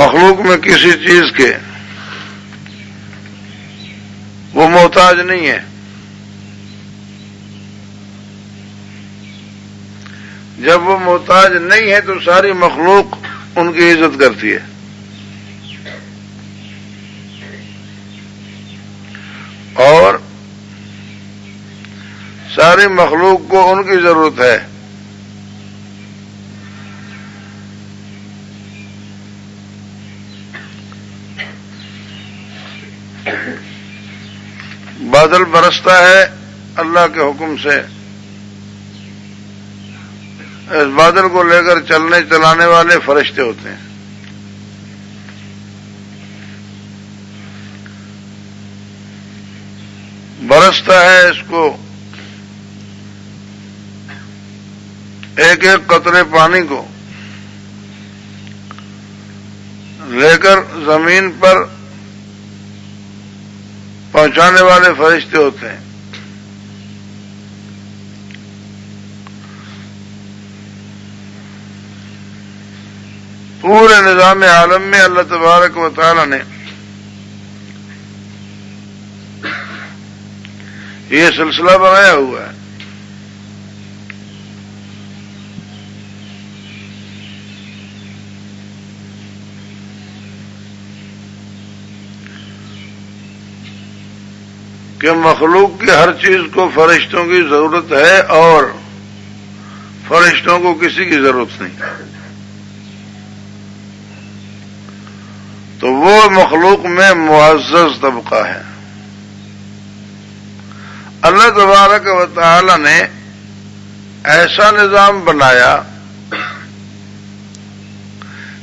مخلوق میں کسی چیز کے وہ محتاج نہیں ہے. جب وہ محتاج نہیں ہے تو ساری مخلوق ان کی عزت کرتی ہے. اور ساری مخلوق کو ان کی ضرورت ہے. بادل برستا ہے اللہ کے حکم سے. اس بادل کو لے کر چلنے چلانے والے فرشتے ہوتے ہیں. برستا ہے اس کو ایک ایک قطرے پانی کو لے کر زمین پر پہنچانے والے فرشتے ہوتے ہیں. پورے نظام عالم میں اللہ تبارک و تعالی نے یہ سلسلہ بنایا ہوا ہے. کہ مخلوق کی ہر چیز کو فرشتوں کی ضرورت ہے اور فرشتوں کو کسی کی ضرورت نہیں. تو وہ مخلوق میں معزز طبقہ ہے. اللہ تبارک و تعالی نے ایسا نظام بنایا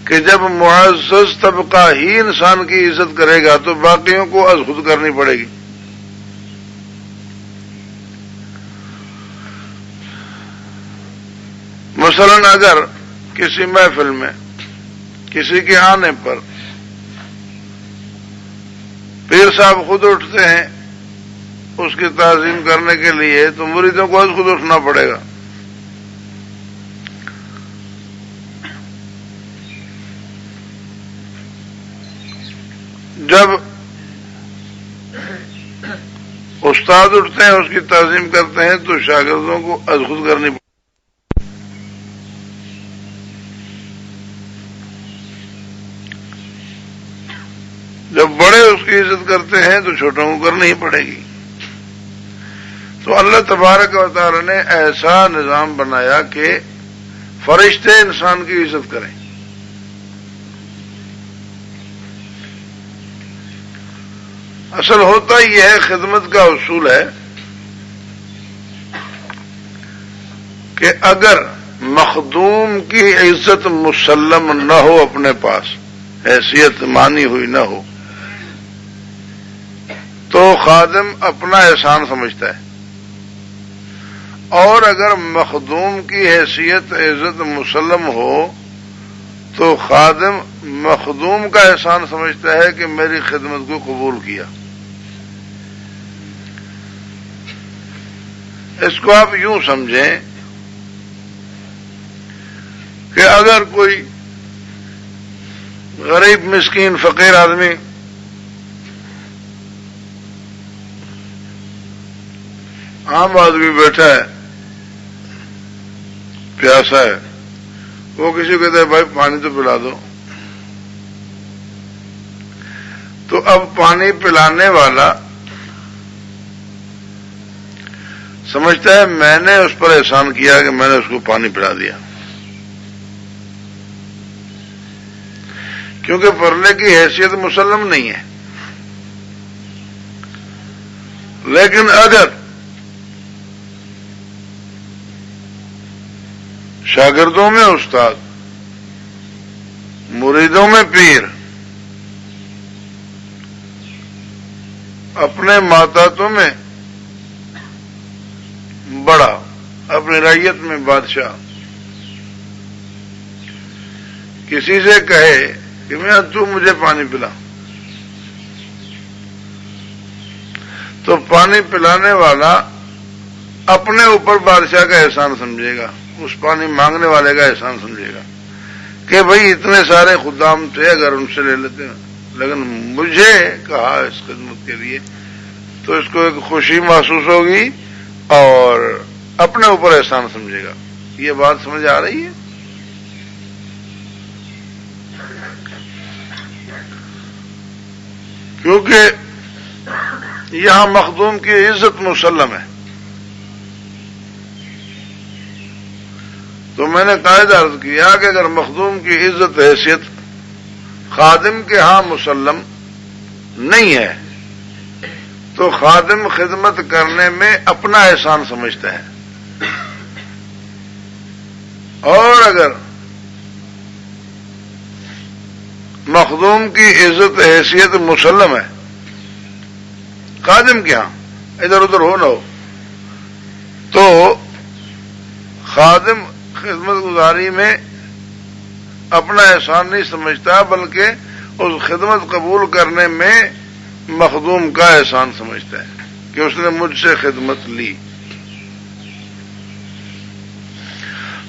کہ جب معزز طبقہ ہی انسان کی عزت کرے گا تو باقیوں کو از خود کرنی پڑے گی. مثلا اگر کسی محفل میں کسی کے آنے پر پیر صاحب خود اٹھتے ہیں اس کی تعظیم کرنے کے لیے تو مریدوں کو خود اٹھنا پڑے گا. جب استاد اٹھتے ہیں اس کی تعظیم کرتے ہیں تو شاگردوں کو از خود کرنی پڑے گی. جب بڑے اس کی عزت کرتے ہیں تو چھوٹوں کو کرنی ہی پڑے گی. تو اللہ تبارک و تعالی نے ایسا نظام بنایا کہ فرشتے انسان کی عزت کریں. اصل ہوتا یہ ہے، خدمت کا اصول ہے کہ اگر مخدوم کی عزت مسلم نہ ہو، اپنے پاس حیثیت مانی ہوئی نہ ہو، تو خادم اپنا احسان سمجھتا ہے. اور اگر مخدوم کی حیثیت عزت مسلم ہو تو خادم مخدوم کا احسان سمجھتا ہے کہ میری خدمت کو قبول کیا. اس کو آپ یوں سمجھیں کہ اگر کوئی غریب مسکین فقیر آدمی عام آدمی بیٹھا ہے، پیاسا ہے، وہ کسی کو کہتا ہے بھائی پانی تو پلا دو، تو اب پانی پلانے والا سمجھتا ہے میں نے اس پر احسان کیا کہ میں نے اس کو پانی پلا دیا، کیونکہ پرلے کی حیثیت مسلم نہیں ہے. لیکن اگر شاگردوں میں استاد، مریدوں میں پیر، اپنے ماتحتوں میں بڑا، اپنی رعیت میں بادشاہ، کسی سے کہے کہ میں تو مجھے پانی پلا، تو پانی پلانے والا اپنے اوپر بادشاہ کا احسان سمجھے گا، اس پانی مانگنے والے کا احسان سمجھے گا کہ بھئی اتنے سارے خدام تھے، اگر ان سے لے لیتے ہیں، لیکن مجھے کہا اس خدمت کے لیے، تو اس کو ایک خوشی محسوس ہوگی اور اپنے اوپر احسان سمجھے گا۔ یہ بات سمجھ آ رہی ہے؟ کیونکہ یہاں مخدوم کی عزت مسلم ہے۔ تو میں نے قاعدہ عرض کیا کہ اگر مخدوم کی عزت حیثیت خادم کے ہاں مسلم نہیں ہے تو خادم خدمت کرنے میں اپنا احسان سمجھتا ہے، اور اگر مخدوم کی عزت حیثیت مسلم ہے خادم کے ہاں، ادھر ادھر ہو نہ ہو، تو خادم خدمت گزاری میں اپنا احسان نہیں سمجھتا، بلکہ اس خدمت قبول کرنے میں مخدوم کا احسان سمجھتا ہے کہ اس نے مجھ سے خدمت لی۔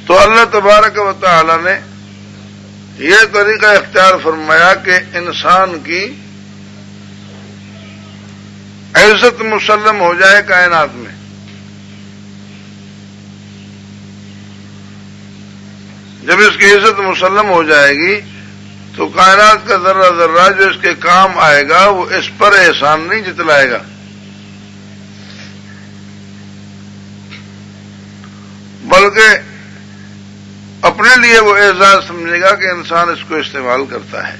تو اللہ تبارک و تعالی نے یہ طریقہ اختیار فرمایا کہ انسان کی عزت مسلم ہو جائے کائنات میں۔ جب اس کی عزت مسلم ہو جائے گی تو کائنات کا ذرہ ذرہ جو اس کے کام آئے گا وہ اس پر احسان نہیں جتلائے گا، بلکہ اپنے لیے وہ اعزاز سمجھے گا کہ انسان اس کو استعمال کرتا ہے۔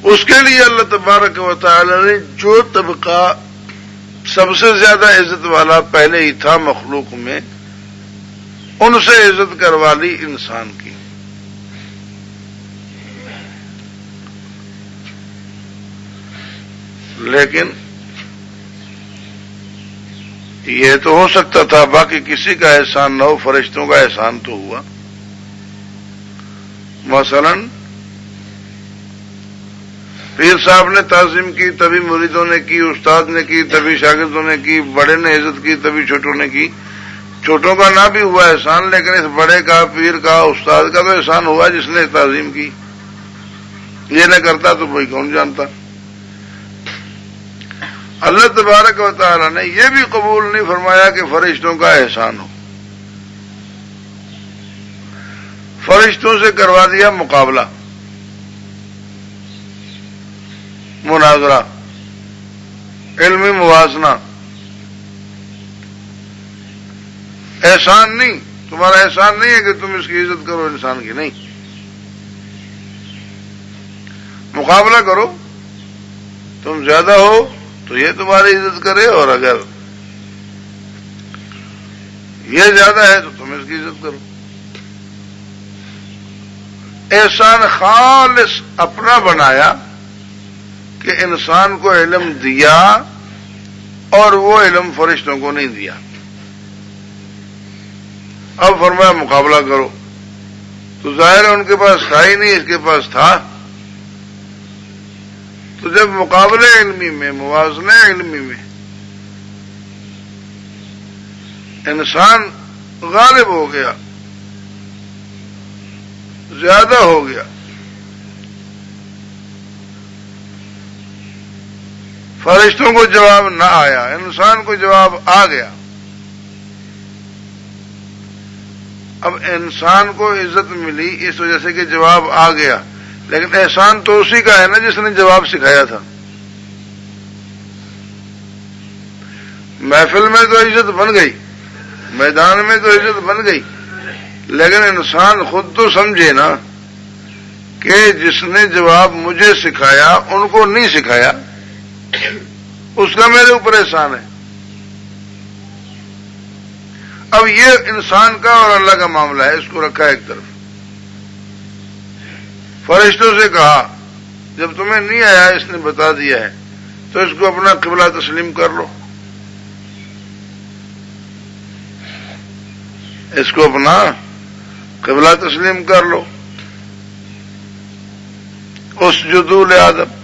اس کے لیے اللہ تبارک و تعالی نے جو طبقہ سب سے زیادہ عزت والا پہلے ہی تھا مخلوق میں، ان سے عزت کروا لی انسان کی۔ لیکن یہ تو ہو سکتا تھا باقی کسی کا احسان نہ ہو، فرشتوں کا احسان تو ہوا۔ مثلا پیر صاحب نے تعظیم کی تبھی مریدوں نے کی، استاد نے کی تبھی شاگردوں نے کی، بڑے نے عزت کی تبھی چھوٹوں نے کی۔ چھوٹوں کا نہ بھی ہوا احسان، لیکن اس بڑے کا، پیر کا، استاد کا تو احسان ہوا جس نے تعظیم کی۔ یہ نہ کرتا تو کوئی کون جانتا۔ اللہ تبارک و تعالی نے یہ بھی قبول نہیں فرمایا کہ فرشتوں کا احسان ہو، فرشتوں سے کروا دیا مقابلہ، مناظرہ، علمی موازنہ۔ احسان نہیں، تمہارا احسان نہیں ہے کہ تم اس کی عزت کرو انسان کی، نہیں، مقابلہ کرو، تم زیادہ ہو تو یہ تمہاری عزت کرے، اور اگر یہ زیادہ ہے تو تم اس کی عزت کرو۔ احسان خالص اپنا بنایا کہ انسان کو علم دیا اور وہ علم فرشتوں کو نہیں دیا۔ اب فرمایا مقابلہ کرو، تو ظاہر ہے ان کے پاس تھا ہی نہیں، اس کے پاس تھا۔ تو جب مقابلے علمی میں، موازنے علمی میں انسان غالب ہو گیا، زیادہ ہو گیا، فرشتوں کو جواب نہ آیا، انسان کو جواب آ گیا، اب انسان کو عزت ملی اس وجہ سے کہ جواب آ گیا، لیکن احسان تو اسی کا ہے نا جس نے جواب سکھایا تھا۔ محفل میں تو عزت بن گئی، میدان میں تو عزت بن گئی، لیکن انسان خود تو سمجھے نا کہ جس نے جواب مجھے سکھایا ان کو نہیں سکھایا، اس کا میرے اوپر احسان ہے۔ اب یہ انسان کا اور اللہ کا معاملہ ہے، اس کو رکھا ایک طرف۔ فرشتوں سے کہا جب تمہیں نہیں آیا اس نے بتا دیا ہے تو اس کو اپنا قبلہ تسلیم کر لو، اس کو اپنا قبلہ تسلیم کر لو۔ اسجدوا لآدم،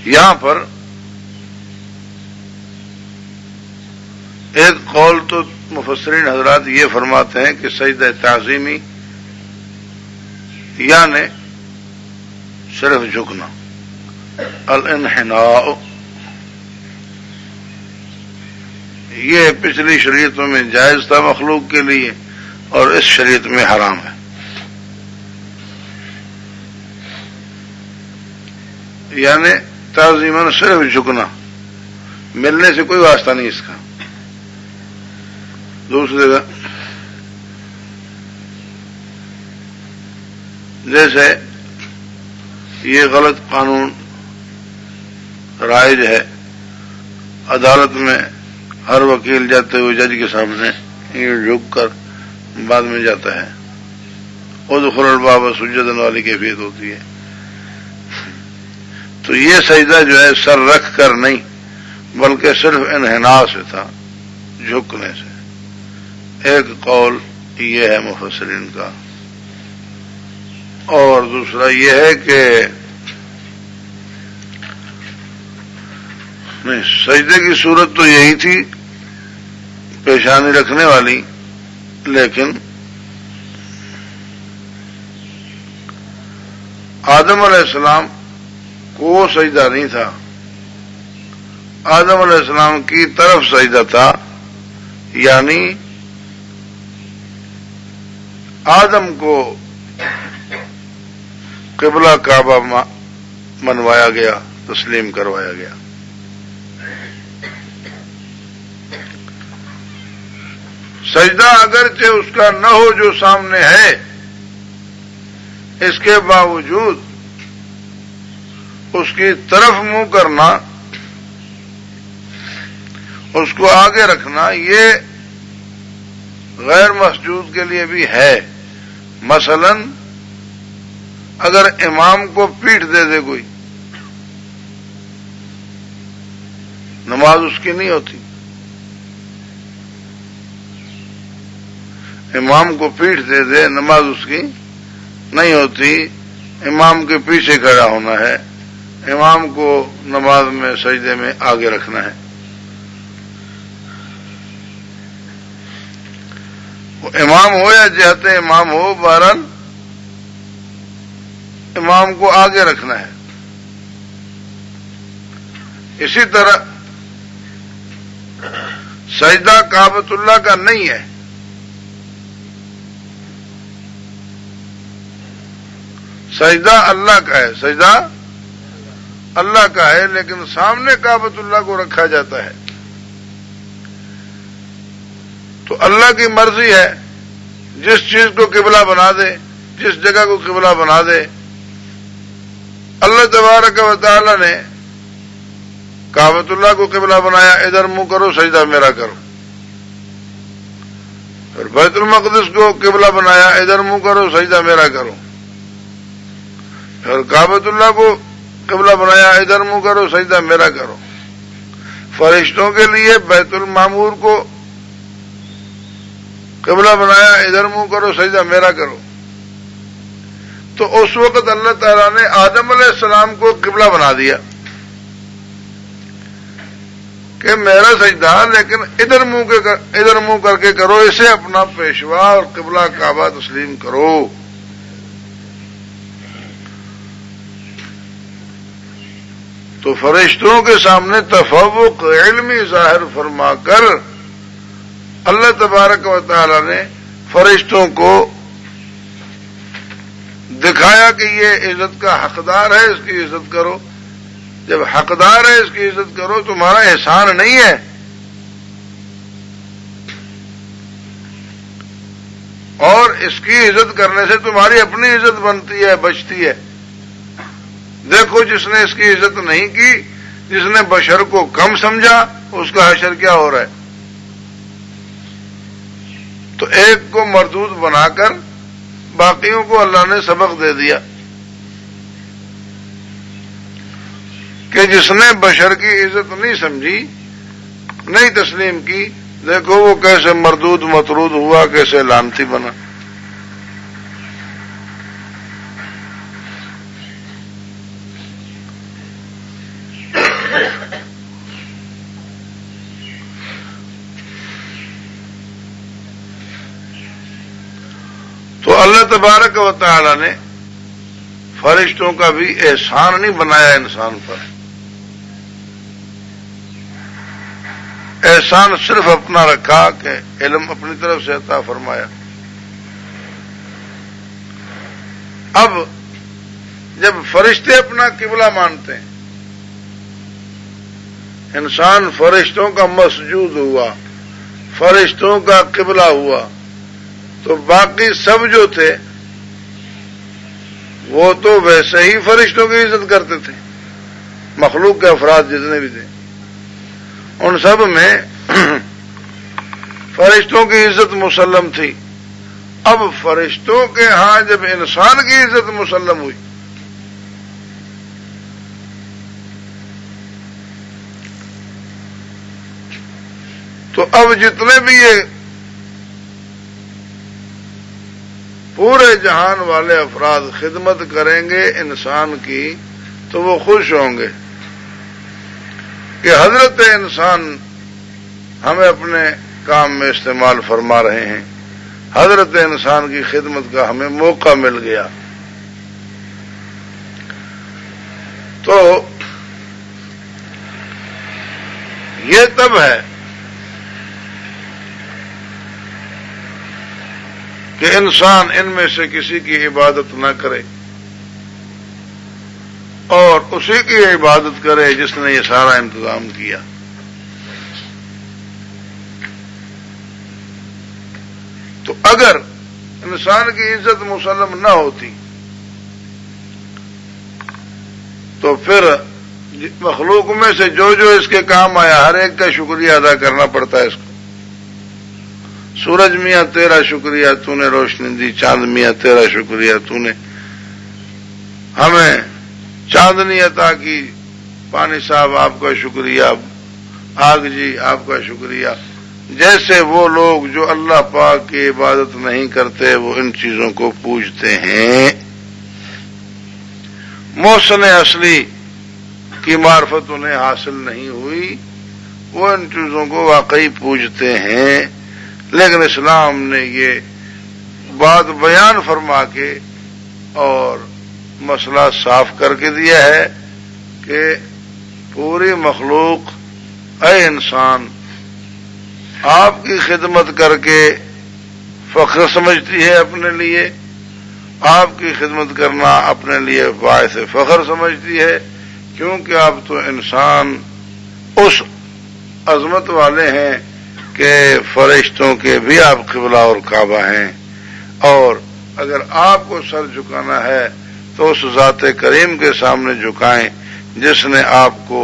یہاں پر ایک قول تو مفسرین حضرات یہ فرماتے ہیں کہ سجدہ تعظیمی یعنی صرف جھکنا، الانحناء، یہ پچھلی شریعتوں میں جائز تھا مخلوق کے لیے اور اس شریعت میں حرام ہے. یعنی تعظیماً صرف جھکنا، ملنے سے کوئی واسطہ نہیں اس کا. دوسری جگہ جیسے یہ غلط قانون رائج ہے، عدالت میں ہر وکیل جاتے ہوئے جج کے سامنے یہ جھک کر بعد میں جاتا ہے، ادخل الباب سجدا والی کیفیت ہوتی ہے. تو یہ سجدہ جو ہے سر رکھ کر نہیں بلکہ صرف انحناء سے تھا، جھکنے سے. ایک قول یہ ہے مفسرین کا، اور دوسرا یہ ہے کہ نہیں، سجدے کی صورت تو یہی تھی پیشانی رکھنے والی، لیکن آدم علیہ السلام کو سجدہ نہیں تھا، آدم علیہ السلام کی طرف سجدہ تھا. یعنی آدم کو قبلہ کعبہ منوایا گیا، تسلیم کروایا گیا. سجدہ اگرچہ اس کا نہ ہو جو سامنے ہے، اس کے باوجود اس کی طرف منہ کرنا، اس کو آگے رکھنا، یہ غیر مسجود کے لیے بھی ہے. مثلا اگر امام کو پیٹھ دے دے کوئی، نماز اس کی نہیں ہوتی. امام کو پیٹھ دے دے، نماز اس کی نہیں ہوتی. امام کے پیچھے کھڑا ہونا ہے، امام کو نماز میں سجدے میں آگے رکھنا ہے. امام ہو یا جہت امام ہو، بہرحال امام کو آگے رکھنا ہے. اسی طرح سجدہ کعبۃ اللہ کا نہیں ہے، سجدہ اللہ کا ہے، سجدہ اللہ کا ہے، لیکن سامنے کعبۃ اللہ کو رکھا جاتا ہے. تو اللہ کی مرضی ہے، جس چیز کو قبلہ بنا دے، جس جگہ کو قبلہ بنا دے. اللہ تبارک و تعالی نے کعبۃ اللہ کو قبلہ بنایا، ادھر منہ کرو سجدہ میرا کرو. پھر بیت المقدس کو قبلہ بنایا، ادھر منہ کرو سجدہ میرا کرو. پھر کعبۃ اللہ کو قبلہ بنایا، ادھر منہ کرو سجدہ میرا کرو. فرشتوں کے لیے بیت المعمور کو قبلہ بنایا، ادھر منہ کرو سجدہ میرا کرو. تو اس وقت اللہ تعالیٰ نے آدم علیہ السلام کو قبلہ بنا دیا کہ میرا سجدہ لیکن ادھر منہ کر کے کرو، اسے اپنا پیشوا اور قبلہ کعبہ تسلیم کرو. تو فرشتوں کے سامنے تفوق علمی ظاہر فرما کر اللہ تبارک و تعالی نے فرشتوں کو دکھایا کہ یہ عزت کا حقدار ہے، اس کی عزت کرو. جب حقدار ہے اس کی عزت کرو، تمہارا احسان نہیں ہے. اور اس کی عزت کرنے سے تمہاری اپنی عزت بنتی ہے، بچتی ہے. دیکھو جس نے اس کی عزت نہیں کی، جس نے بشر کو کم سمجھا، اس کا حشر کیا ہو رہا ہے. تو ایک کو مردود بنا کر باقیوں کو اللہ نے سبق دے دیا کہ جس نے بشر کی عزت نہیں سمجھی، نہیں تسلیم کی، دیکھو وہ کیسے مردود مطرود ہوا، کیسے لعنتی بنا. تو اللہ تبارک و تعالی نے فرشتوں کا بھی احسان نہیں بنایا انسان پر، احسان صرف اپنا رکھا کہ علم اپنی طرف سے عطا فرمایا۔ اب جب فرشتے اپنا قبلہ مانتے ہیں، انسان فرشتوں کا مسجود ہوا، فرشتوں کا قبلہ ہوا، تو باقی سب جو تھے وہ تو ویسے ہی فرشتوں کی عزت کرتے تھے، مخلوق کے افراد جتنے بھی تھے ان سب میں فرشتوں کی عزت مسلم تھی۔ اب فرشتوں کے ہاں جب انسان کی عزت مسلم ہوئی تو اب جتنے بھی یہ پورے جہان والے افراد خدمت کریں گے انسان کی تو وہ خوش ہوں گے کہ حضرت انسان ہمیں اپنے کام میں استعمال فرما رہے ہیں، حضرت انسان کی خدمت کا ہمیں موقع مل گیا۔ تو یہ تب ہے کہ انسان ان میں سے کسی کی عبادت نہ کرے اور اسی کی عبادت کرے جس نے یہ سارا انتظام کیا۔ تو اگر انسان کی عزت مسلم نہ ہوتی تو پھر مخلوق میں سے جو جو اس کے کام آیا ہر ایک کا شکریہ ادا کرنا پڑتا ہے اس کو۔ سورج میاں تیرا شکریہ تو نے روشنی دی، چاند میاں تیرا شکریہ تو نے ہمیں چاندنی عطا کی، پانی صاحب آپ کا شکریہ، آگ جی آپ کا شکریہ۔ جیسے وہ لوگ جو اللہ پاک کی عبادت نہیں کرتے وہ ان چیزوں کو پوجتے ہیں، محسن اصلی کی معرفت انہیں حاصل نہیں ہوئی، وہ ان چیزوں کو واقعی پوجتے ہیں، لیکن اسلام نے یہ بات بیان فرما کے اور مسئلہ صاف کر کے دیا ہے کہ پوری مخلوق اے انسان آپ کی خدمت کر کے فخر سمجھتی ہے اپنے لیے، آپ کی خدمت کرنا اپنے لیے باعث فخر سمجھتی ہے، کیونکہ آپ تو انسان اس عظمت والے ہیں کہ فرشتوں کے بھی آپ قبلہ اور کعبہ ہیں، اور اگر آپ کو سر جھکانا ہے تو اس ذات کریم کے سامنے جھکائیں جس نے آپ کو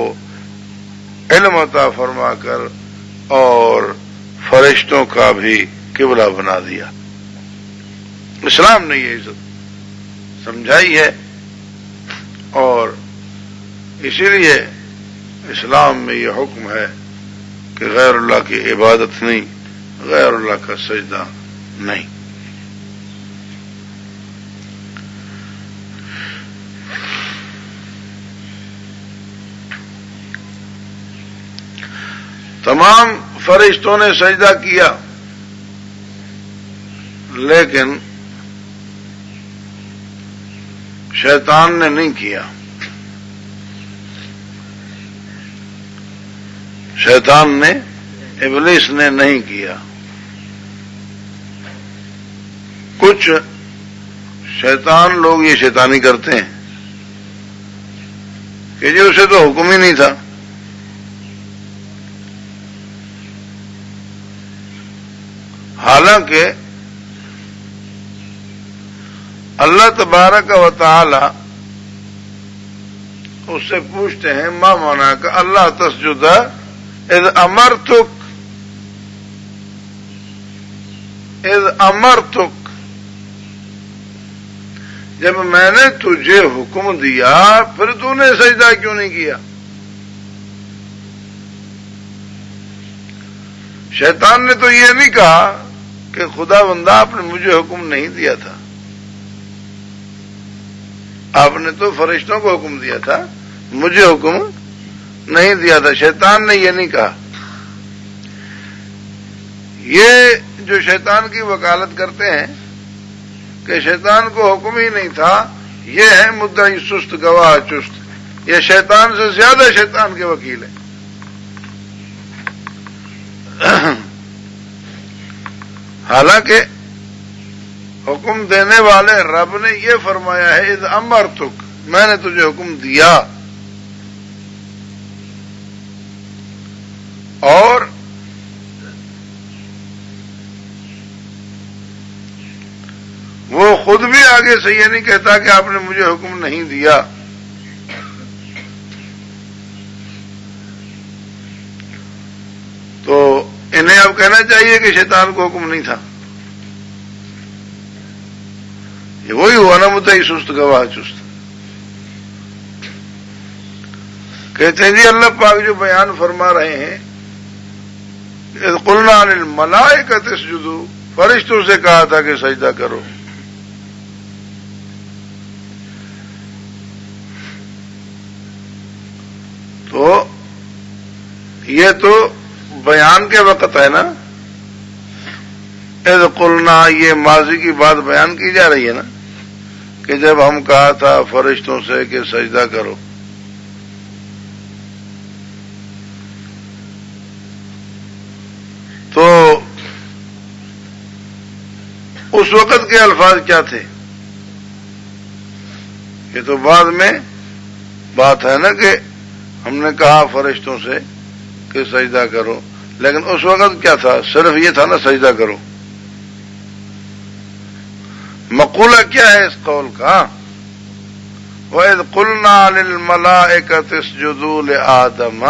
علم عطا فرما کر اور فرشتوں کا بھی قبلہ بنا دیا۔ اسلام نے یہ عزت سمجھائی ہے، اور اسی لیے اسلام میں یہ حکم ہے کہ غیر اللہ کی عبادت نہیں، غیر اللہ کا سجدہ نہیں۔ تمام فرشتوں نے سجدہ کیا لیکن شیطان نے نہیں کیا، شیطان نے، ابلیس نے نہیں کیا۔ کچھ شیطان لوگ یہ شیطانی کرتے ہیں کہ جی اسے تو حکم ہی نہیں تھا، حالانکہ اللہ تبارک و تعالی اس سے پوچھتے ہیں ما مانا کہ اللہ تسجد اذ امرتک، جب میں نے تجھے حکم دیا پھر تو نے سجدہ کیوں نہیں کیا؟ شیطان نے تو یہ نہیں کہا کہ خدا بندہ آپ نے مجھے حکم نہیں دیا تھا، آپ نے تو فرشتوں کو حکم دیا تھا، مجھے حکم نہیں دیا تھا، شیطان نے یہ نہیں کہا. یہ جو شیطان کی وکالت کرتے ہیں کہ شیطان کو حکم ہی نہیں تھا، یہ ہے مدعی سست گواہ چست. یہ شیطان سے زیادہ شیطان کے وکیل ہیں. حالانکہ حکم دینے والے رب نے یہ فرمایا ہے اذ امرتک، میں نے تجھے حکم دیا. اور وہ خود بھی آگے سے یہ نہیں کہتا کہ آپ نے مجھے حکم نہیں دیا. تو انہیں اب کہنا چاہیے کہ شیطان کو حکم نہیں تھا. یہ وہی ہوا نا مدعی سست گواہ چست. کہتے ہیں جی اللہ پاک جو بیان فرما رہے ہیں اذ قلنا للملائکۃ اسجدوا، فرشتوں سے کہا تھا کہ سجدہ کرو. تو یہ تو بیان کے وقت ہے نا. اذ قلنا، یہ ماضی کی بات بیان کی جا رہی ہے نا کہ جب ہم کہا تھا فرشتوں سے کہ سجدہ کرو. تو اس وقت کے الفاظ کیا تھے؟ یہ تو بعد میں بات ہے نا کہ ہم نے کہا فرشتوں سے کہ سجدہ کرو، لیکن اس وقت کیا تھا؟ صرف یہ تھا نا سجدہ کرو. مقولہ کیا ہے اس قول کا؟ وَإِذْ قُلْنَا لِلْمَلَائِكَةِ اسْجُدُوا لِآدَمَ.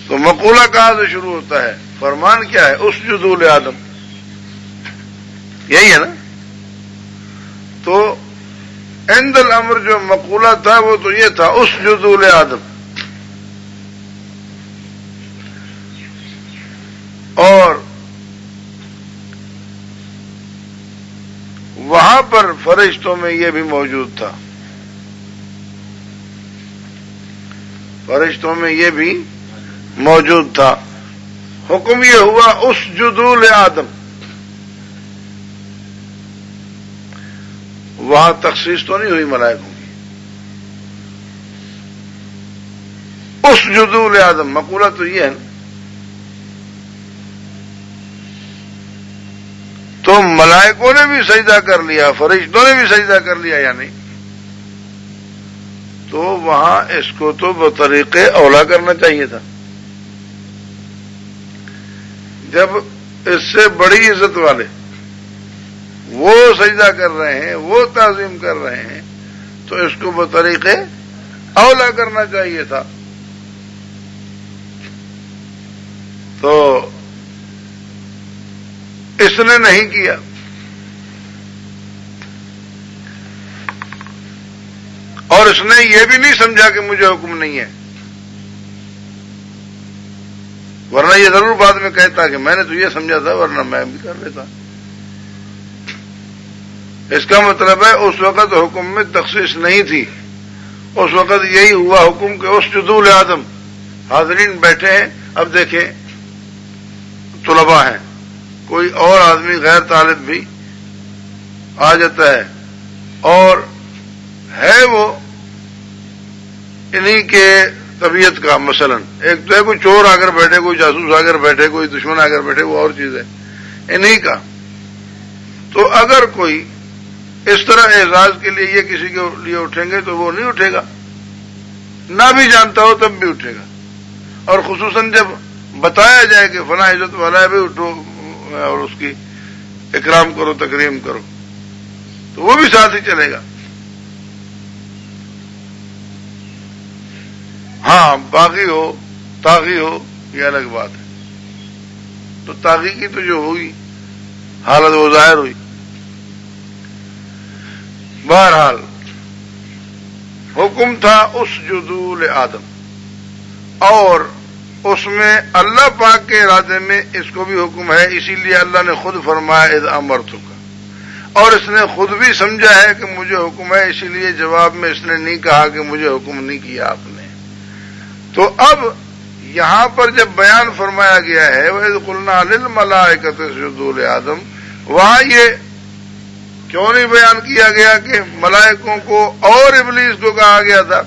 تو مقولہ کہاں سے شروع ہوتا ہے؟ فرمان کیا ہے؟ اسجدوا لآدم، یہی ہے نا. تو عند الامر جو مقولہ تھا وہ تو یہ تھا اسجدوا لآدم. اور وہاں پر فرشتوں میں یہ بھی موجود تھا، فرشتوں میں یہ بھی موجود تھا. حکم یہ ہوا اسجدوا لآدم. وہاں تخصیص تو نہیں ہوئی ملائکوں کی. اسجدوا لآدم مقولہ تو یہ ہے نا. تو ملائکوں نے بھی سجدہ کر لیا، فرشتوں نے بھی سجدہ کر لیا یا نہیں؟ تو وہاں اس کو تو بطریق اولا کرنا چاہیے تھا. جب اس سے بڑی عزت والے وہ سجدہ کر رہے ہیں، وہ تعظیم کر رہے ہیں، تو اس کو بطریق اولا کرنا چاہیے تھا. تو اس نے نہیں کیا. اور اس نے یہ بھی نہیں سمجھا کہ مجھے حکم نہیں ہے، ورنہ یہ ضرور بعد میں کہتا کہ میں نے تو یہ سمجھا تھا، ورنہ میں بھی کر لیتا. اس کا مطلب ہے اس وقت حکم میں تخصیص نہیں تھی. اس وقت یہی ہوا حکم کہ اسجدوا لآدم. حاضرین بیٹھے ہیں، اب دیکھیں طلباء ہیں، کوئی اور آدمی غیر طالب بھی آ جاتا ہے اور ہے وہ انہی کے طبیعت کا. مثلا ایک تو ہے کوئی چور آ کر بیٹھے، کوئی جاسوس آ کر بیٹھے، کوئی دشمن آ کر بیٹھے، وہ اور چیز ہے انہی کا. تو اگر کوئی اس طرح اعزاز کے لیے یہ کسی کے لیے اٹھیں گے تو وہ نہیں اٹھے گا، نہ بھی جانتا ہو تب بھی اٹھے گا. اور خصوصاً جب بتایا جائے کہ فلاں عزت والا ہے بھی اٹھو اور اس کی اکرام کرو، تکریم کرو، تو وہ بھی ساتھ ہی چلے گا. ہاں باغی ہو، طاغی ہو، یہ الگ بات ہے. تو طاغی کی تو جو ہوئی حالت وہ ظاہر ہوئی. بہرحال حکم تھا اسجدوا لآدم، اور اس میں اللہ پاک کے ارادے میں اس کو بھی حکم ہے. اسی لیے اللہ نے خود فرمایا اذ امرتک. اور اس نے خود بھی سمجھا ہے کہ مجھے حکم ہے، اسی لیے جواب میں اس نے نہیں کہا کہ مجھے حکم نہیں کیا آپ نے۔ تو اب یہاں پر جب بیان فرمایا گیا ہے وَإِذْ قُلْنَا لِلْمَلَائِكَةِ اسْجُدُوا لِآدَمَ، وہاں یہ کیوں نہیں بیان کیا گیا کہ ملائکوں کو اور ابلیس کو کہا گیا تھا؟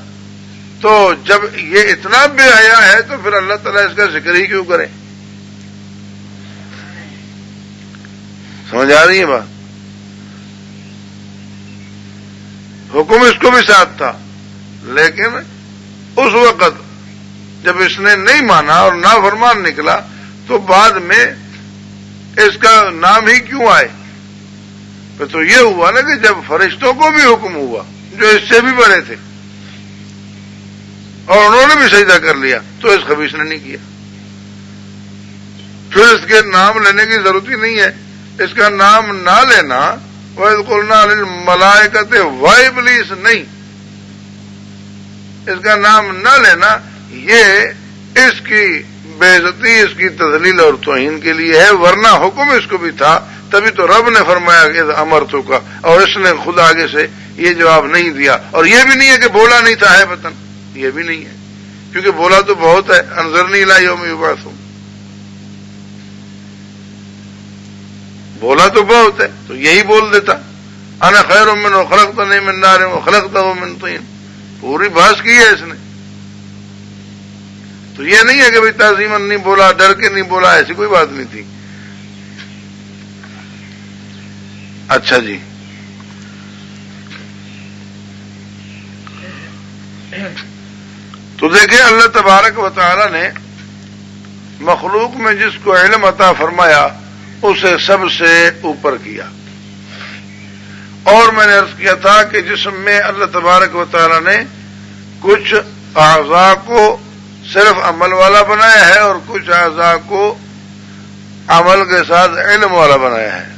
تو جب یہ اتنا بے حیا ہے تو پھر اللہ تعالیٰ اس کا ذکر ہی کیوں کرے؟ سمجھ آ رہی ہے بات؟ حکم اس کو بھی ساتھ تھا، لیکن اس وقت جب اس نے نہیں مانا اور نافرمان نکلا تو بعد میں اس کا نام ہی کیوں آئے؟ پھر تو یہ ہوا نا کہ جب فرشتوں کو بھی حکم ہوا جو اس سے بھی بڑے تھے اور انہوں نے بھی سجدہ کر لیا تو اس خبیث نے نہیں کیا، پھر اس کے نام لینے کی ضرورت ہی نہیں ہے۔ اس کا نام نہ لینا، وَإِذْ قُلْنَا لِلْمَلَائِكَةِ وَإِبْلِيسَ نہیں، اس کا نام نہ لینا یہ اس کی بے عزتی، اس کی تذلیل اور توہین کے لیے ہے، ورنہ حکم اس کو بھی تھا، تبھی تو رب نے فرمایا کہ امرتو کا، اور اس نے خود آگے سے یہ جواب نہیں دیا۔ اور یہ بھی نہیں ہے کہ بولا نہیں تھا ہے وطن، یہ بھی نہیں ہے، کیونکہ بولا تو بہت ہے، انذرنی الی یوم یبعثون، بولا تو بہت ہے، تو یہی بول دیتا انا خیر منہ خلقتنی من نار وخلقتہ من طین، پوری بحث کی ہے اس نے۔ تو یہ نہیں ہے کہ بھئی تعظیماً نہیں بولا، ڈر کے نہیں بولا، ایسی کوئی بات نہیں تھی۔ اچھا جی، تو دیکھیں اللہ تبارک و تعالی نے مخلوق میں جس کو علم عطا فرمایا اسے سب سے اوپر کیا۔ اور میں نے عرض کیا تھا کہ جسم میں اللہ تبارک و تعالی نے کچھ اعضاء کو صرف عمل والا بنایا ہے اور کچھ اعضاء کو عمل کے ساتھ علم والا بنایا ہے۔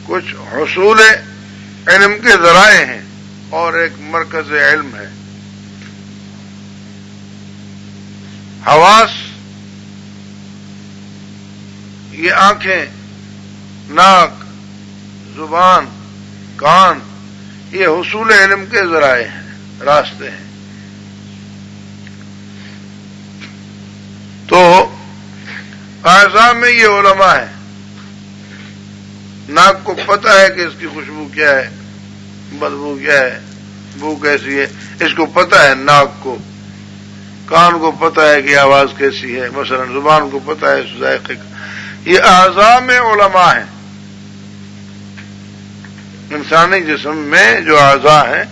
کچھ حصول علم کے ذرائع ہیں اور ایک مرکز علم ہے۔ حواس، یہ آنکھیں، ناک، زبان، کان، یہ حصول علم کے ذرائع ہیں، راستے ہیں۔ تو اعضاء میں یہ علماء ہیں، ناک کو پتہ ہے کہ اس کی خوشبو کیا ہے، بدبو کیا ہے، بو کیسی ہے، اس کو پتہ ہے ناک کو۔ کان کو پتہ ہے کہ آواز کیسی ہے، مثلا زبان کو پتہ ہے ذائقے کا۔ یہ اعضاء میں علماء ہیں۔ انسانی جسم میں جو اعضاء ہیں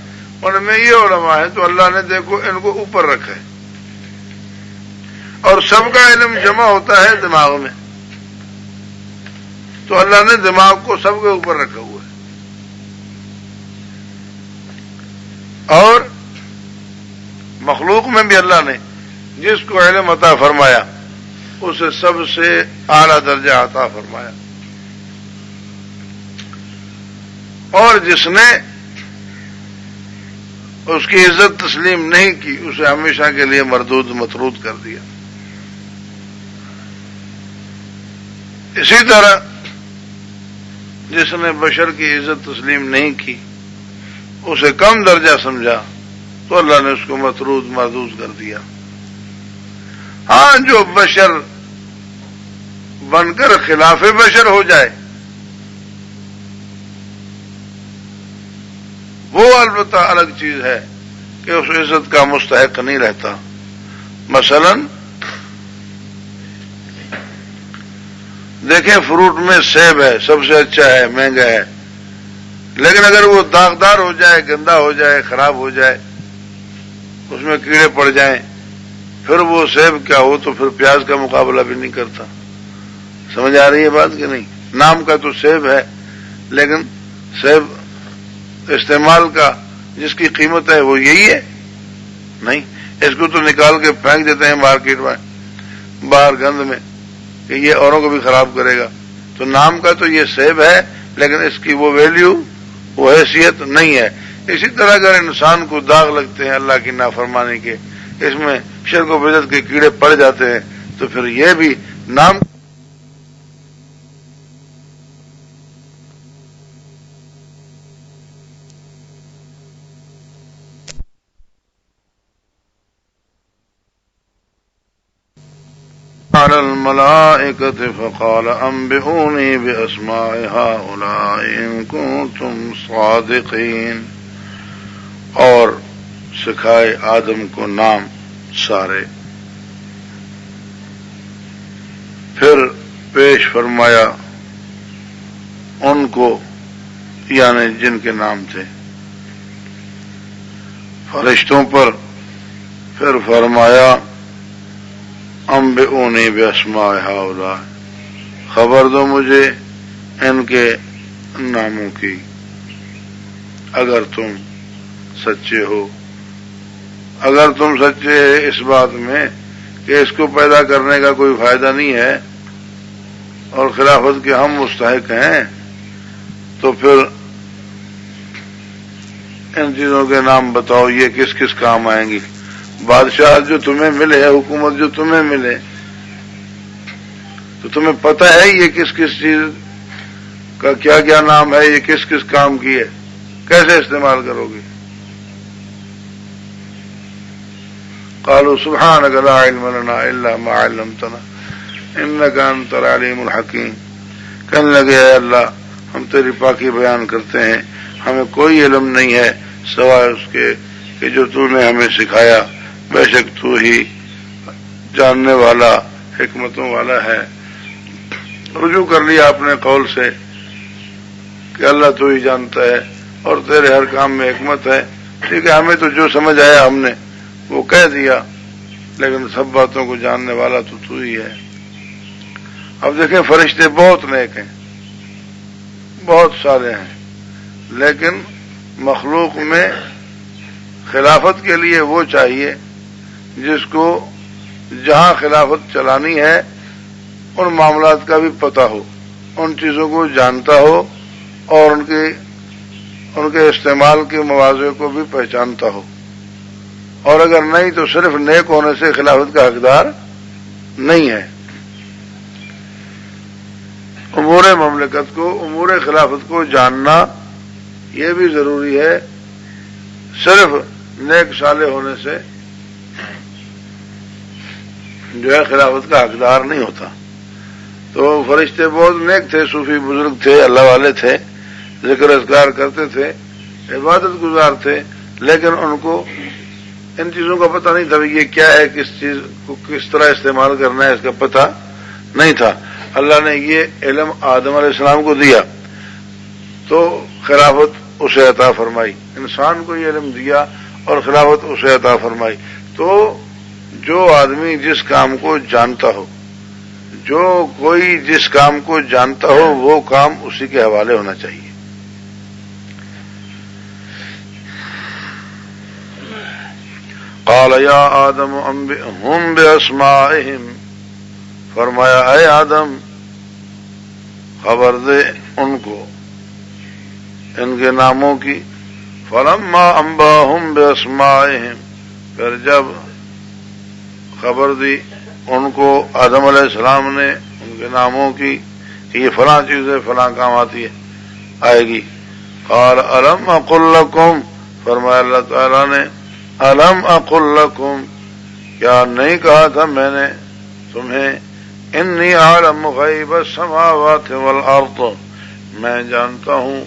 ان میں یہ علماء ہیں، تو اللہ نے دیکھو ان کو اوپر رکھا ہے، اور سب کا علم جمع ہوتا ہے دماغ میں، تو اللہ نے دماغ کو سب کے اوپر رکھا ہوا ہے۔ اور مخلوق میں بھی اللہ نے جس کو علم عطا فرمایا اسے سب سے اعلیٰ درجہ عطا فرمایا، اور جس نے اس کی عزت تسلیم نہیں کی اسے ہمیشہ کے لیے مردود مطرود کر دیا۔ اسی طرح جس نے بشر کی عزت تسلیم نہیں کی، اسے کم درجہ سمجھا، تو اللہ نے اس کو مطرود مردود کر دیا۔ ہاں، جو بشر بن کر خلاف بشر ہو جائے وہ البتہ الگ چیز ہے کہ اس عزت کا مستحق نہیں رہتا۔ مثلا دیکھیں، فروٹ میں سیب ہے، سب سے اچھا ہے، مہنگا ہے، لیکن اگر وہ داغدار ہو جائے، گندا ہو جائے، خراب ہو جائے، اس میں کیڑے پڑ جائیں، پھر وہ سیب کیا ہو تو پھر پیاز کا مقابلہ بھی نہیں کرتا۔ سمجھ آ رہی ہے بات کہ نہیں؟ نام کا تو سیب ہے، لیکن سیب استعمال کا جس کی قیمت ہے وہ یہی ہے نہیں، اس کو تو نکال کے پھینک دیتے ہیں مارکیٹ میں، باہر گند میں، کہ یہ اوروں کو بھی خراب کرے گا۔ تو نام کا تو یہ سیب ہے، لیکن اس کی وہ ویلیو، وہ حیثیت نہیں ہے۔ اسی طرح اگر انسان کو داغ لگتے ہیں اللہ کی نافرمانی کے، اس میں شرک و بدعت کے کیڑے پڑ جاتے ہیں، تو پھر یہ بھی نام على الملائكة فقال أنبئوني بأسماء هؤلاء إن كنتم صادقين، اور سکھائے آدم کو نام سارے. پھر پیش فرمایا ان کو، یعنی جن کے نام تھے فرشتوں پر. پھر فرمایا انبئونی باسماء ہؤلاء، خبر دو مجھے ان کے ناموں کی اگر تم سچے ہو. اگر تم سچے اس بات میں کہ اس کو پیدا کرنے کا کوئی فائدہ نہیں ہے اور خلافت کے ہم مستحق ہیں، تو پھر ان چیزوں کے نام بتاؤ، یہ کس کس کام آئیں گی. بادشاہ جو تمہیں ملے، حکومت جو تمہیں ملے، تو تمہیں پتہ ہے یہ کس کس چیز کا کیا کیا نام ہے، یہ کس کس کام کی ہے، کیسے استعمال کرو گے. قالوا سبحانك لا علم لنا الا ما علمتنا انك انت العليم الحكيم. کہنے لگے اے اللہ ہم تیری پاکی بیان کرتے ہیں، ہمیں کوئی علم نہیں ہے سوائے اس کے کہ جو تو نے ہمیں سکھایا، بے شک تو ہی جاننے والا حکمتوں والا ہے. رجوع کر لیا اپنے قول سے کہ اللہ تو ہی جانتا ہے اور تیرے ہر کام میں حکمت ہے. ٹھیک ہے، ہمیں تو جو سمجھ آیا ہم نے وہ کہہ دیا، لیکن سب باتوں کو جاننے والا تو ہی ہے. اب دیکھیں فرشتے بہت نیک ہیں، بہت سارے ہیں، لیکن مخلوق میں خلافت کے لیے وہ چاہیے جس کو جہاں خلافت چلانی ہے ان معاملات کا بھی پتہ ہو، ان چیزوں کو جانتا ہو اور ان کے استعمال کے مواضع کو بھی پہچانتا ہو. اور اگر نہیں تو صرف نیک ہونے سے خلافت کا حقدار نہیں ہے. امور مملکت کو، امور خلافت کو جاننا یہ بھی ضروری ہے. صرف نیک صالح ہونے سے جو ہے خلافت کا حقدار نہیں ہوتا. تو فرشتے بہت نیک تھے، صوفی بزرگ تھے، اللہ والے تھے، ذکر اذکار کرتے تھے، عبادت گزار تھے، لیکن ان کو ان چیزوں کا پتہ نہیں تھا یہ کیا ہے، کس چیز کو کس طرح استعمال کرنا ہے، اس کا پتہ نہیں تھا. اللہ نے یہ علم آدم علیہ السلام کو دیا تو خلافت اسے عطا فرمائی. انسان کو یہ علم دیا اور خلافت اسے عطا فرمائی. تو جو آدمی جس کام کو جانتا ہو، جو کوئی جس کام کو جانتا ہو، وہ کام اسی کے حوالے ہونا چاہیے. قال یا آدم انبئہم باسمائہم، فرمایا اے آدم خبر دے ان کو ان کے ناموں کی. فلما انباہم باسمائہم، پھر جب خبر دی ان کو آدم علیہ السلام نے ان کے ناموں کی کہ یہ فلاں چیز ہے، فلاں کام آتی ہے، آئے گی. قال الم اقل لکم، فرمایا اللہ تعالیٰ نے الم اقل لکم، کیا نہیں کہا تھا میں نے تمہیں انی اعلم غیب السماوات والارض، میں جانتا ہوں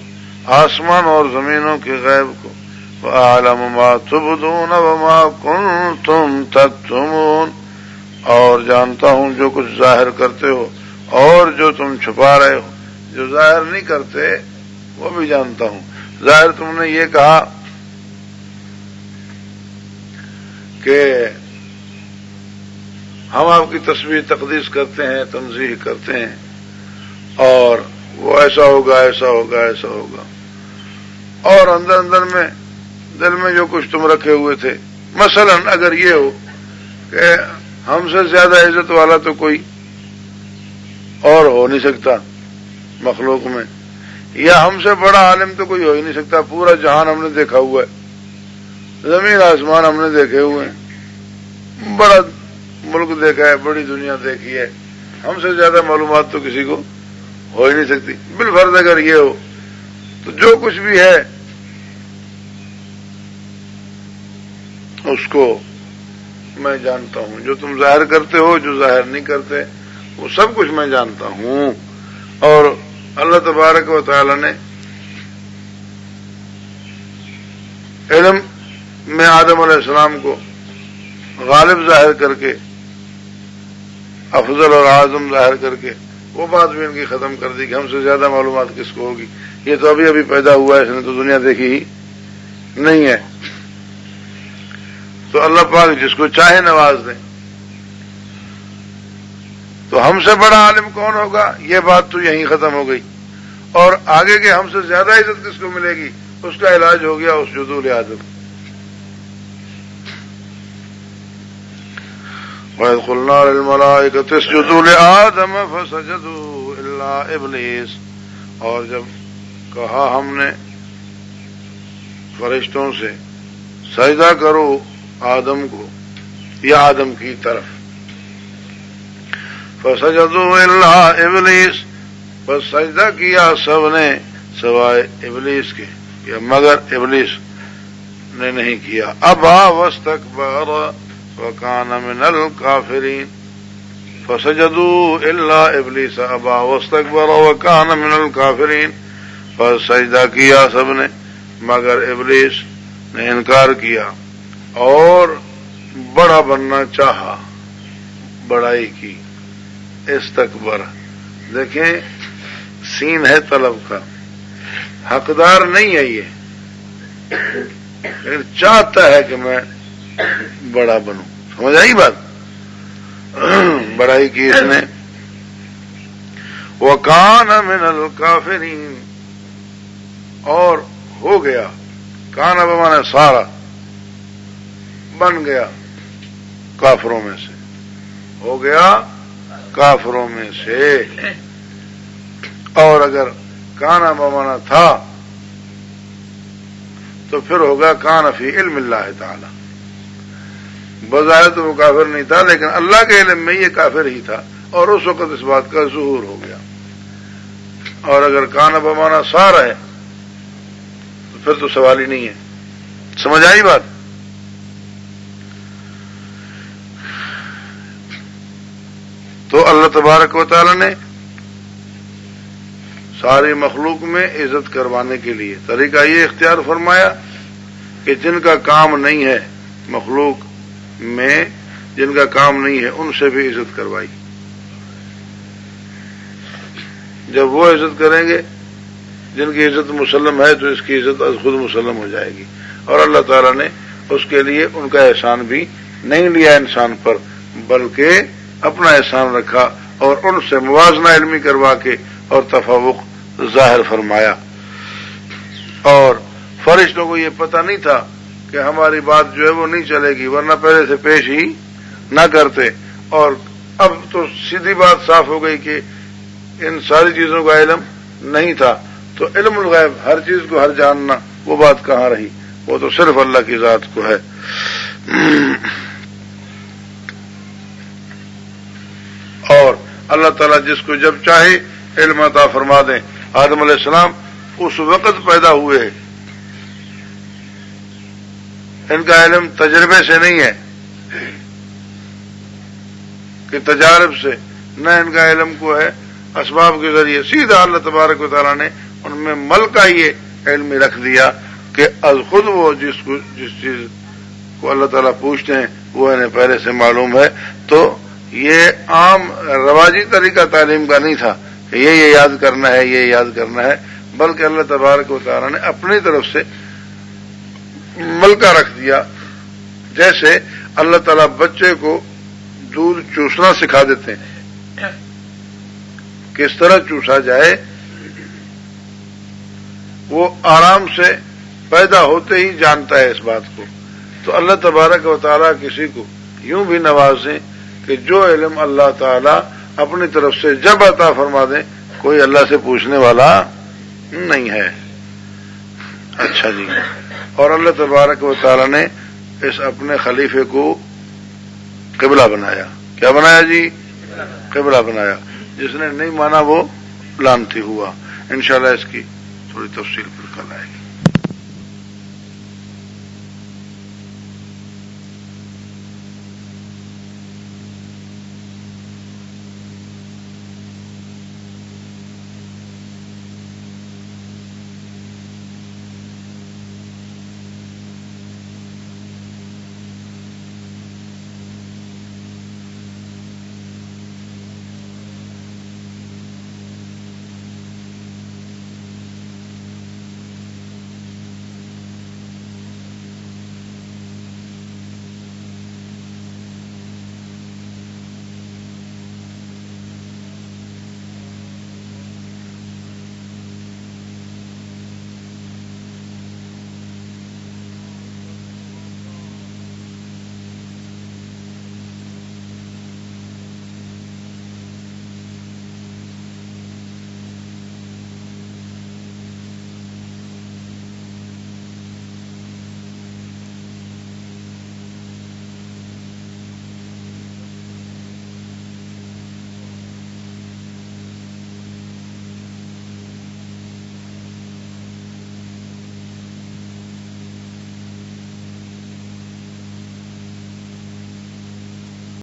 آسمان اور زمینوں کے غیب کو. وَأَعْلَمُ مَا تُبْدُونَ وَمَا كُنْتُمْ تَكْتُمُونَ، اور جانتا ہوں جو کچھ ظاہر کرتے ہو اور جو تم چھپا رہے ہو. جو ظاہر نہیں کرتے وہ بھی جانتا ہوں. ظاہر تم نے یہ کہا کہ ہم آپ کی تسبیح تقدیس کرتے ہیں، تنزیہ کرتے ہیں، اور وہ ایسا ہوگا ایسا ہوگا ایسا ہوگا، اور اندر اندر میں دل میں جو کچھ تم رکھے ہوئے تھے. مثلا اگر یہ ہو کہ ہم سے زیادہ عزت والا تو کوئی اور ہو نہیں سکتا مخلوق میں، یا ہم سے بڑا عالم تو کوئی ہو ہی نہیں سکتا. پورا جہان ہم نے دیکھا ہوا ہے، زمین آسمان ہم نے دیکھے ہوئے ہیں، بڑا ملک دیکھا ہے، بڑی دنیا دیکھی ہے، ہم سے زیادہ معلومات تو کسی کو ہو ہی نہیں سکتی. بالفرض اگر یہ ہو تو جو کچھ بھی ہے اس کو میں جانتا ہوں، جو تم ظاہر کرتے ہو، جو ظاہر نہیں کرتے، وہ سب کچھ میں جانتا ہوں۔ اور اللہ تبارک و تعالی نے علم میں آدم علیہ السلام کو غالب ظاہر کر کے، افضل اور اعظم ظاہر کر کے وہ بات بھی ان کی ختم کر دی کہ ہم سے زیادہ معلومات کس کو ہوگی، یہ تو ابھی ابھی پیدا ہوا ہے، اس نے تو دنیا دیکھی ہی نہیں ہے۔ تو اللہ پاک جس کو چاہے نواز دیں۔ تو ہم سے بڑا عالم کون ہوگا، یہ بات تو یہیں ختم ہو گئی۔ اور آگے کے ہم سے زیادہ عزت کس کو ملے گی، اس کا علاج ہو گیا اسجدوا لآدم۔ وَإِذْ قُلْنَا لِلْمَلَائِكَةِ اسْجُدُوا لِآدَمَ فَسَجَدُوا إِلَّا إِبْلِيسَ، اور جب کہا ہم نے فرشتوں سے سجدہ کرو آدم کو یا آدم کی طرف، فَسَجَدُوا إِلَّا إِبْلِيسَ، بس سجدہ کیا سب نے سوائے ابلیس کے، یا مگر ابلیس نے نہیں کیا۔ ابا واستکبر وکان من الکافرین، فسجدوا الا ابلیس ابا واستکبر وکان من الکافرین، بس سجدہ کیا سب نے مگر ابلیس نے انکار کیا اور بڑا بننا چاہا، بڑائی کی، استکبر۔ دیکھیں سین ہے طلب کا، حقدار نہیں ہے یہ، لیکن چاہتا ہے کہ میں بڑا بنوں۔ سمجھ آئی بات؟ بڑائی کی اس نے۔ وَكَانَ مِنَ الْكَافِرِينَ، اور ہو گیا، کان بمانے سارا، بن گیا کافروں میں سے، ہو گیا کافروں میں سے۔ اور اگر کانا بمانا تھا تو پھر ہوگا کان فی علم اللہ تعالی، بظاہر تو وہ کافر نہیں تھا لیکن اللہ کے علم میں یہ کافر ہی تھا، اور اس وقت اس بات کا ظہور ہو گیا۔ اور اگر کان بمانا سار ہے تو پھر تو سوال ہی نہیں ہے۔ سمجھ آئی بات؟ تو اللہ تبارک و تعالی نے ساری مخلوق میں عزت کروانے کے لیے طریقہ یہ اختیار فرمایا کہ جن کا کام نہیں ہے مخلوق میں، جن کا کام نہیں ہے ان سے بھی عزت کروائی۔ جب وہ عزت کریں گے جن کی عزت مسلم ہے تو اس کی عزت از خود مسلم ہو جائے گی۔ اور اللہ تعالیٰ نے اس کے لیے ان کا احسان بھی نہیں لیا انسان پر، بلکہ اپنا احسان رکھا اور ان سے موازنہ علمی کروا کے اور تفوق ظاہر فرمایا۔ اور فرشتوں کو یہ پتہ نہیں تھا کہ ہماری بات جو ہے وہ نہیں چلے گی، ورنہ پہلے سے پیش ہی نہ کرتے۔ اور اب تو سیدھی بات صاف ہو گئی کہ ان ساری چیزوں کا علم نہیں تھا، تو علم الغیب، ہر چیز کو ہر جاننا، وہ بات کہاں رہی؟ وہ تو صرف اللہ کی ذات کو ہے۔ اور اللہ تعالیٰ جس کو جب چاہے علم عطا فرما دیں۔ آدم علیہ السلام اس وقت پیدا ہوئے، ان کا علم تجربے سے نہیں ہے کہ تجارب سے، نہ ان کا علم کو ہے اسباب کے ذریعے، سیدھا اللہ تبارک و تعالیٰ نے ان میں مل کا یہ علم رکھ دیا کہ از خود وہ جس چیز کو اللہ تعالیٰ پوچھتے ہیں وہ انہیں پہلے سے معلوم ہے۔ تو یہ عام رواجی طریقہ تعلیم کا نہیں تھا کہ یہ یاد کرنا ہے، یہ یاد کرنا ہے، بلکہ اللہ تبارک و تعالیٰ نے اپنی طرف سے ملکہ رکھ دیا۔ جیسے اللہ تعالیٰ بچے کو دودھ چوسنا سکھا دیتے ہیں، کس طرح چوسا جائے، وہ آرام سے پیدا ہوتے ہی جانتا ہے اس بات کو۔ تو اللہ تبارک و تعالیٰ کسی کو یوں بھی نوازیں کہ جو علم اللہ تعالیٰ اپنی طرف سے جب عطا فرما دیں کوئی اللہ سے پوچھنے والا نہیں ہے۔ اچھا جی، اور اللہ تبارک و تعالیٰ نے اس اپنے خلیفے کو قبلہ بنایا۔ کیا بنایا جی؟ قبلہ بنایا۔ جس نے نہیں مانا وہ لعنتی ہوا۔ انشاءاللہ اس کی تھوڑی تفصیل پھر کل آئے گی۔